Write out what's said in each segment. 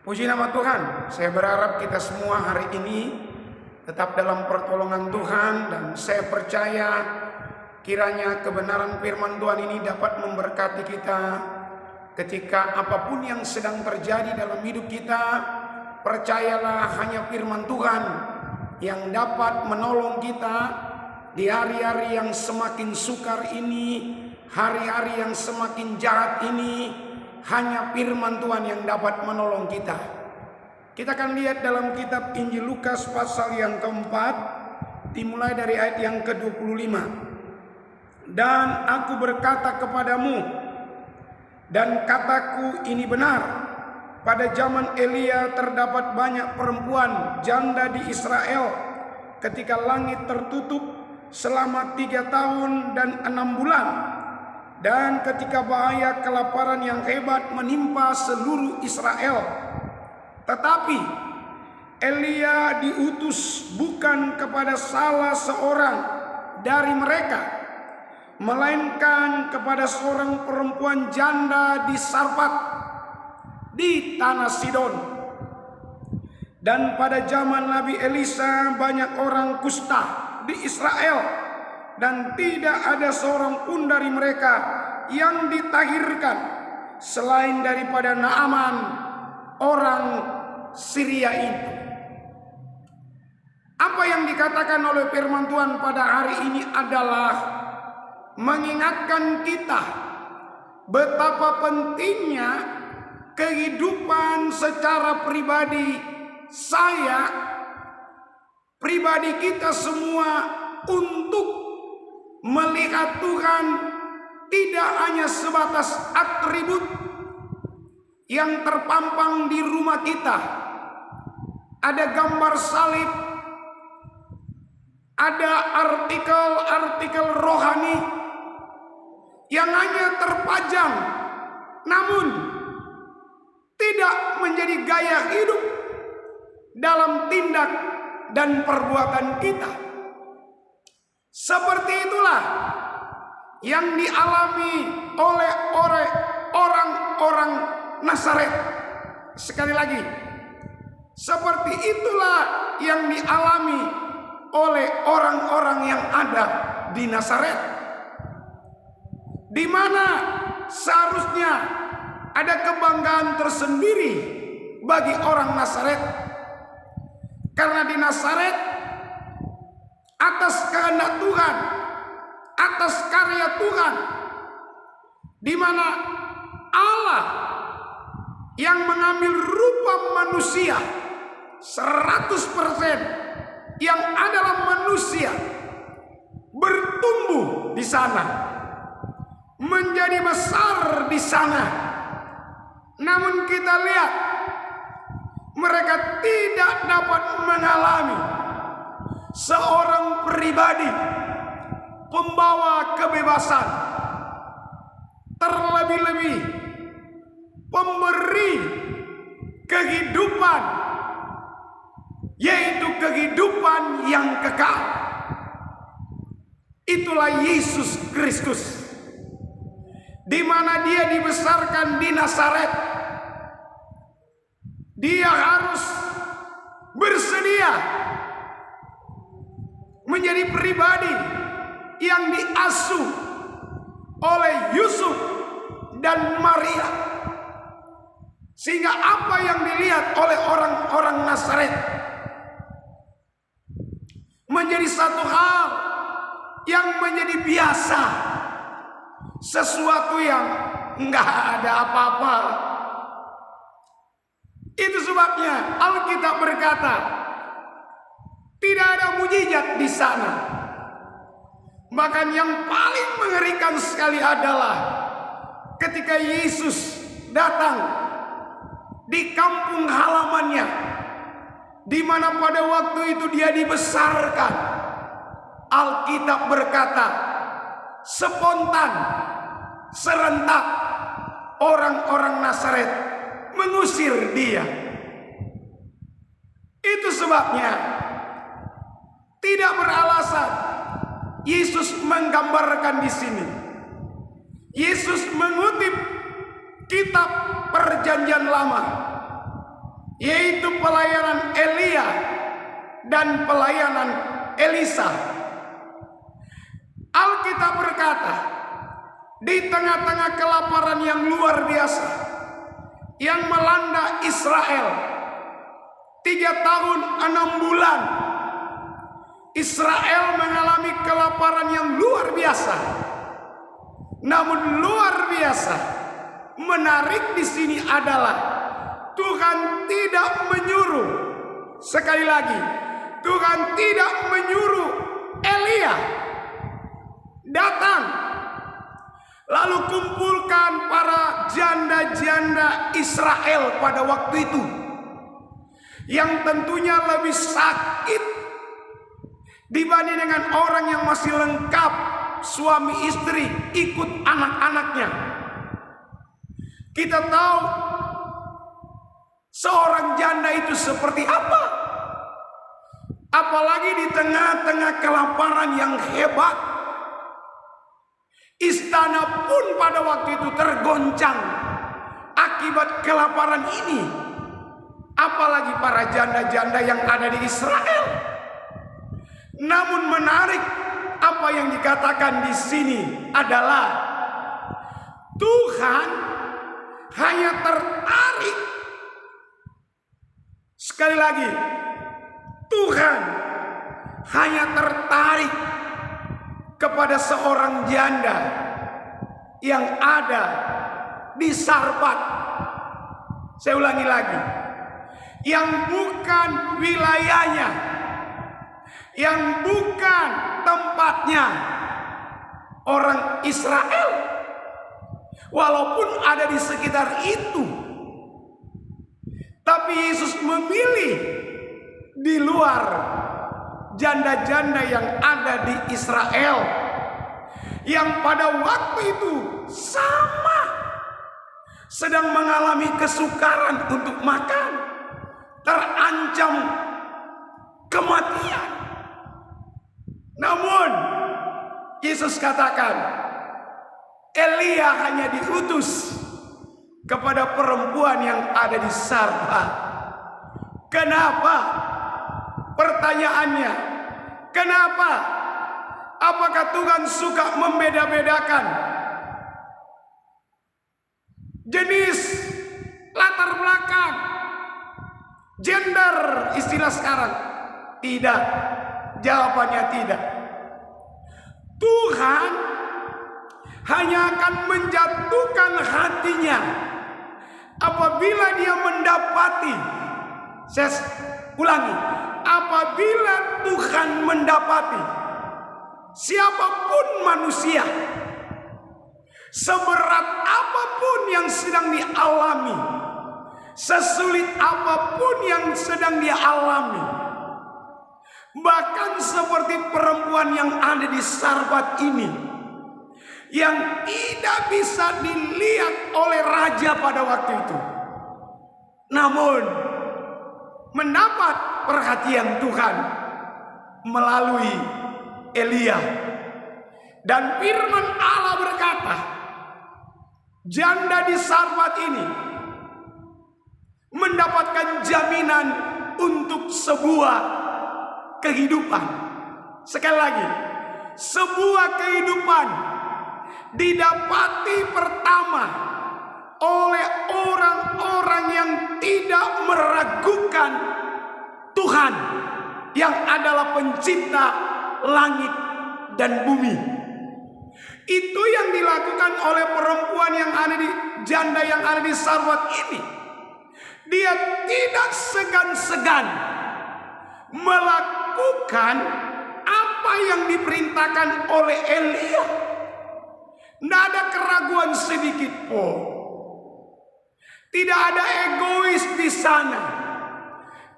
Puji nama Tuhan. Saya berharap kita semua hari ini tetap dalam pertolongan Tuhan, dan saya percaya kiranya kebenaran firman Tuhan ini dapat memberkati kita ketika apapun yang sedang terjadi dalam hidup kita. Percayalah, hanya firman Tuhan yang dapat menolong kita di hari-hari yang semakin sukar ini, hari-hari yang semakin jahat ini. Hanya firman Tuhan yang dapat menolong kita. Kita akan lihat dalam kitab Injil Lukas pasal yang keempat, dimulai dari ayat yang ke-25. Dan aku berkata kepadamu, dan kataku ini benar, pada zaman Elia terdapat banyak perempuan janda di Israel ketika langit tertutup selama 3 tahun dan 6 bulan. Dan ketika bahaya kelaparan yang hebat menimpa seluruh Israel. Tetapi Elia diutus bukan kepada salah seorang dari mereka, melainkan kepada seorang perempuan janda di Sarfat, di tanah Sidon. Dan pada zaman Nabi Elisa banyak orang kusta di Israel, dan tidak ada seorang pun dari mereka yang ditahirkan selain daripada Naaman orang Syria itu. Apa yang dikatakan oleh firman Tuhan pada hari ini adalah mengingatkan kita betapa pentingnya kehidupan secara pribadi saya, pribadi kita semua, untuk melihat Tuhan tidak hanya sebatas atribut yang terpampang di rumah kita. Ada gambar salib, ada artikel-artikel rohani yang hanya terpajang, namun tidak menjadi gaya hidup dalam tindak dan perbuatan kita. Seperti itulah yang dialami oleh orang-orang Nazaret. Sekali lagi, seperti itulah yang dialami oleh orang-orang yang ada di Nazaret, di mana seharusnya ada kebanggaan tersendiri bagi orang Nazaret, karena di Nazaret atas kehendak Tuhan, atas karya Tuhan, di mana Allah yang mengambil rupa manusia 100% yang adalah manusia bertumbuh di sana, menjadi besar di sana. Namun kita lihat mereka tidak dapat mengalami seorang pribadi pembawa kebebasan, terlebih-lebih pemberi kehidupan, yaitu kehidupan yang kekal. Itulah Yesus Kristus, di mana dia dibesarkan di Nazaret. Dia harus bersedia menjadi pribadi yang diasuh oleh Yusuf dan Maria, sehingga apa yang dilihat oleh orang-orang Nazaret menjadi satu hal yang menjadi biasa, sesuatu yang enggak ada apa-apa. Itu sebabnya Alkitab berkata tidak ada mujizat di sana. Bahkan yang paling mengerikan sekali adalah ketika Yesus datang di kampung halamannya, di mana pada waktu itu dia dibesarkan. Alkitab berkata spontan, serentak orang-orang Nazaret mengusir dia. Itu sebabnya tidak beralasan Yesus menggambarkan di sini. Yesus mengutip kitab Perjanjian Lama yaitu pelayanan Elia dan pelayanan Elisa. Alkitab berkata, di tengah-tengah kelaparan yang luar biasa yang melanda Israel 3 tahun 6 bulan, Israel mengalami kelaparan yang luar biasa. Namun luar biasa menarik di sini adalah Tuhan tidak menyuruh, sekali lagi, Tuhan tidak menyuruh Elia datang lalu kumpulkan para janda-janda Israel pada waktu itu, yang tentunya lebih sakit dibanding dengan orang yang masih lengkap, suami istri ikut anak-anaknya. Kita tahu seorang janda itu seperti apa, apalagi di tengah-tengah kelaparan yang hebat. Istana pun pada waktu itu tergoncang akibat kelaparan ini, apalagi para janda-janda yang ada di Israel. Namun menarik, apa yang dikatakan di sini adalah Tuhan hanya tertarik, sekali lagi, Tuhan hanya tertarik kepada seorang janda yang ada di Sarfat. Saya ulangi lagi, yang bukan wilayahnya, yang bukan tempatnya orang Israel, walaupun ada di sekitar itu, tapi Yesus memilih di luar janda-janda yang ada di Israel, yang pada waktu itu sama sedang mengalami kesukaran untuk makan, terancam kematian. Namun Yesus katakan, Elia hanya diutus kepada perempuan yang ada di Sarfat. Kenapa? Pertanyaannya, kenapa? Apakah Tuhan suka membeda-bedakan jenis, latar belakang, gender istilah sekarang? Tidak. Jawabannya tidak. Tuhan hanya akan menjatuhkan hatinya apabila dia mendapati, saya ulangi, apabila Tuhan mendapati siapapun manusia, seberat apapun yang sedang dialami, sesulit apapun yang sedang dia alami, bahkan seperti perempuan yang ada di Sarfat ini, yang tidak bisa dilihat oleh raja pada waktu itu, namun mendapat perhatian Tuhan melalui Elia. Dan firman Allah berkata, janda di Sarfat ini mendapatkan jaminan untuk sebuah kehidupan. Sekali lagi, sebuah kehidupan didapati pertama oleh orang-orang yang tidak meragukan Tuhan yang adalah pencipta langit dan bumi. Itu yang dilakukan oleh perempuan yang ada di janda yang ada di Sarfat ini. Dia tidak segan-segan melakukan apa yang diperintahkan oleh Elia. Tidak ada keraguan sedikit pun. Tidak ada egois di sana.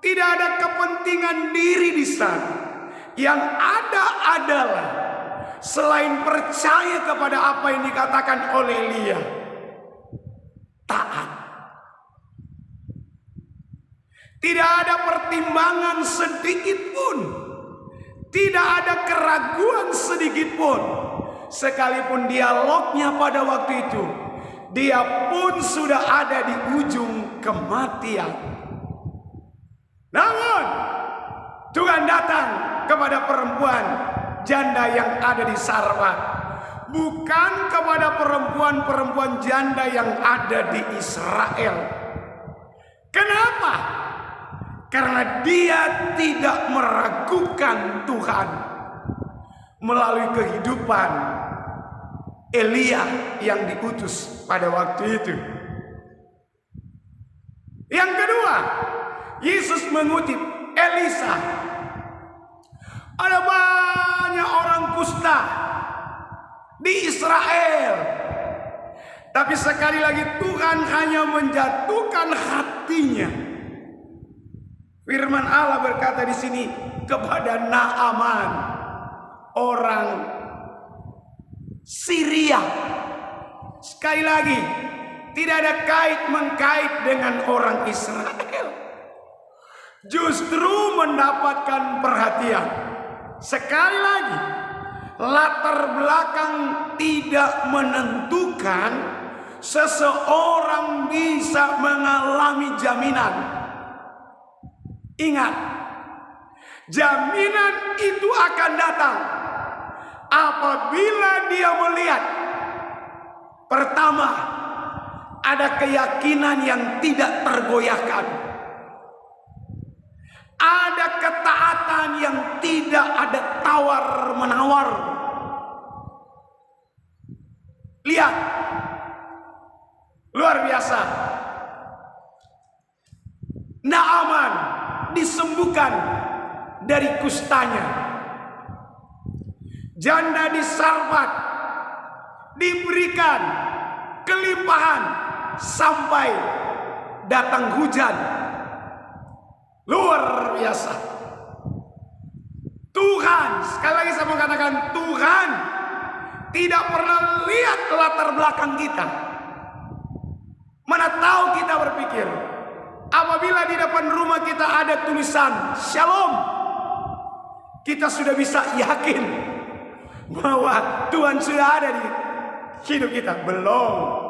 Tidak ada kepentingan diri di sana. Yang ada adalah selain percaya kepada apa yang dikatakan oleh Elia, taat. Tidak ada pertimbangan sedikit pun. Tidak ada keraguan sedikit pun. Sekalipun dialognya pada waktu itu, dia pun sudah ada di ujung kematian. Namun Tuhan datang kepada perempuan janda yang ada di Sarfat, bukan kepada perempuan-perempuan janda yang ada di Israel. Kenapa? Karena dia tidak meragukan Tuhan melalui kehidupan Elia yang diutus pada waktu itu. Yang kedua, Yesus mengutip Elisa. Ada banyak orang kusta di Israel, tapi sekali lagi Tuhan hanya menjatuhkan hatinya. Firman Allah berkata di sini kepada Naaman, orang Syria. Sekali lagi, tidak ada kait-mengkait dengan orang Israel. Justru mendapatkan perhatian. Sekali lagi, latar belakang tidak menentukan seseorang bisa mengalami jaminan. Ingat, jaminan itu akan datang apabila dia melihat, pertama, ada keyakinan yang tidak tergoyahkan, ada ketaatan yang tidak ada tawar-menawar. Lihat, luar biasa. Naaman disembuhkan dari kustanya. Janda di Sarfat diberikan kelimpahan sampai datang hujan. Luar biasa. Tuhan, sekali lagi saya mengatakan, Tuhan tidak pernah lihat latar belakang kita. Mana tahu kita berpikir, apabila di depan rumah kita ada tulisan Shalom, kita sudah bisa yakin bahwa Tuhan sudah ada di hidup kita. Belum.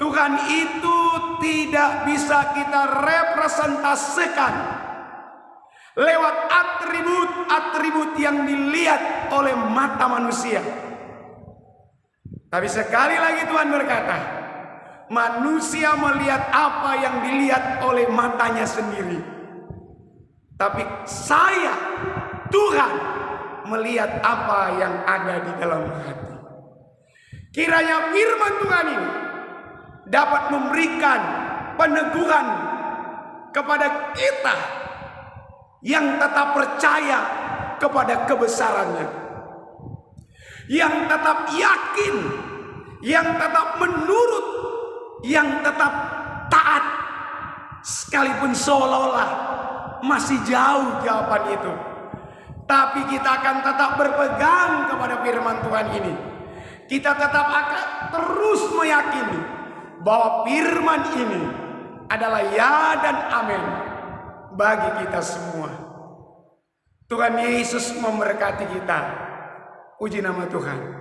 Tuhan itu tidak bisa kita representasikan lewat atribut-atribut yang dilihat oleh mata manusia. Tapi sekali lagi Tuhan berkata, manusia melihat apa yang dilihat oleh matanya sendiri. Tapi saya, Tuhan, melihat apa yang ada di dalam hati. Kiranya firman Tuhan ini dapat memberikan peneguhan kepada kita yang tetap percaya kepada kebesarannya, yang tetap yakin, yang tetap menurut, yang tetap taat, sekalipun seolah-olah masih jauh jawaban itu. Tapi kita akan tetap berpegang kepada firman Tuhan ini. Kita tetap akan terus meyakini bahwa firman ini adalah ya dan amin bagi kita semua. Tuhan Yesus memberkati kita. Puji nama Tuhan.